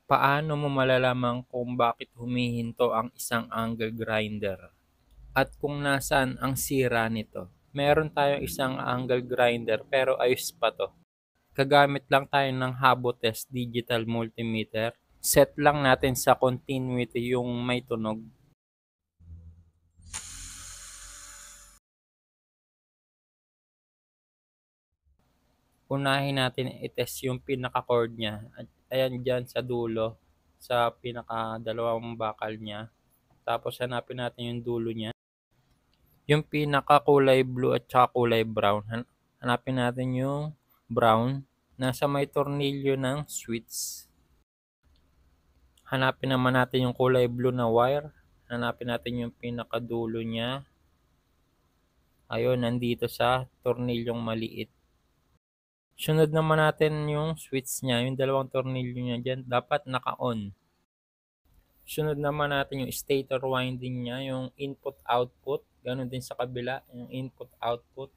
Paano mo malalaman kung bakit humihinto ang isang angle grinder? At kung nasaan ang sira nito? Meron tayong isang angle grinder pero ayos pa to. Gagamit lang tayo ng Habotest Digital Multimeter. Set lang natin sa continuity yung may tunog. Unahin natin i-test yung pinaka-cord niya. At ayan dyan sa dulo, sa pinaka-dalawang bakal niya. Tapos hanapin natin yung dulo niya. Yung pinaka-kulay blue at saka kulay brown. Hanapin natin yung brown. Nasa may tornilyo ng switch. Hanapin naman natin yung kulay blue na wire. Hanapin natin yung pinakadulo niya. Ayun, nandito sa tornilyong maliit. Sunod naman natin yung switch niya, yung dalawang tornilyo niya dyan, dapat naka-on. Sunod naman natin yung stator winding niya, yung input-output. Ganon din sa kabila, yung input-output.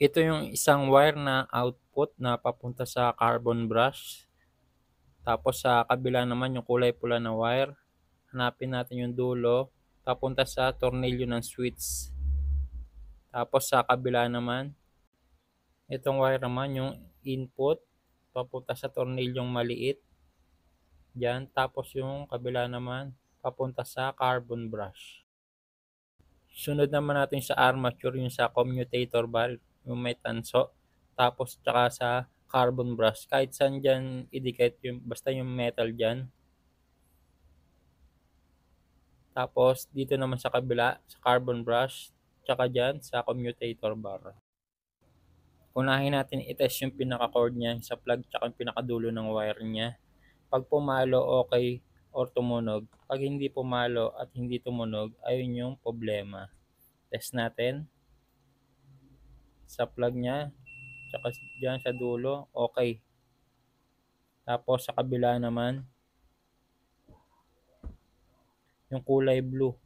Ito yung isang wire na output na papunta sa carbon brush. Tapos sa kabila naman yung kulay pula na wire. Hanapin natin yung dulo, papunta sa tornilyo ng switch. Tapos sa kabila naman, itong wire naman yung input, papunta sa tornilyong maliit. Diyan. Tapos yung kabila naman, papunta sa carbon brush. Sunod naman natin sa armature, yung sa commutator bar, yung may tanso. Tapos tsaka sa carbon brush. Kahit saan dyan idikit, yung, basta yung metal dyan. Tapos dito naman sa kabila, sa carbon brush, tsaka dyan sa commutator bar. Unahin natin i-test yung pinaka-cord niya sa plug tsaka yung pinakadulo ng wire niya. Pag pumalo, okay, or tumunog. Pag hindi pumalo at hindi tumunog, ayun yung problema. Test natin sa plug niya, tsaka dyan sa dulo, okay. Tapos sa kabila naman, yung kulay blue,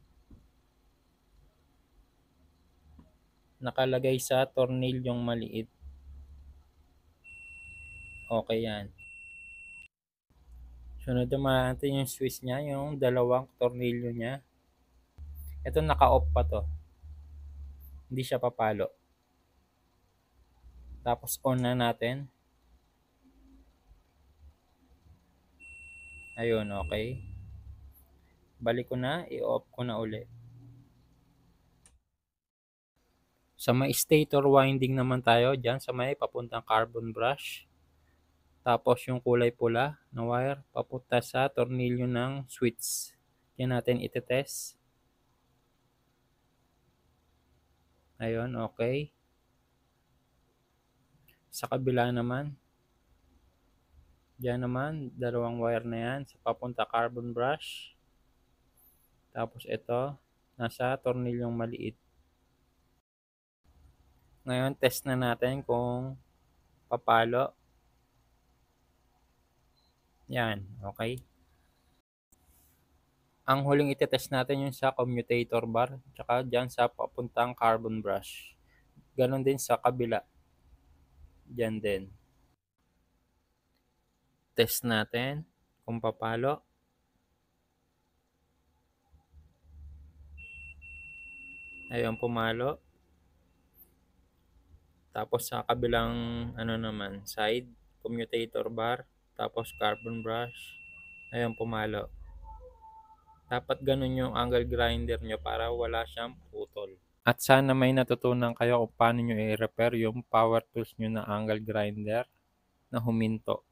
nakalagay sa tornilyong maliit. Okay yan. Sunod naman natin yung switch niya, yung dalawang tornilyo niya. Ito naka-off pa to. Hindi siya papalo. Tapos on na natin. Ayun, okay. Balik ko na, i-off ko na uli. Sa may stator winding naman tayo, dyan sa may papuntang carbon brush. Tapos yung kulay pula na wire, papunta sa tornilyo ng switch. Yan natin itetest. Ayun, okay. Sa kabila naman, dyan naman, dalawang wire na yan, sa papunta carbon brush. Tapos ito, nasa tornilyong maliit. Ngayon, test na natin kung papalo. Yan, okay. Ang huling itetest natin yung sa commutator bar, tsaka dyan sa papuntang carbon brush. Ganon din sa kabila. Dyan din. Test natin kung papalo. Ayun, pumalo. Tapos sa kabilang naman, side, commutator bar, tapos carbon brush. Ayun, pumalo. Dapat ganun yung angle grinder nyo para wala siyang putol. At sana may natutunan kayo kung paano nyo i-repair yung power tools nyo na angle grinder na huminto.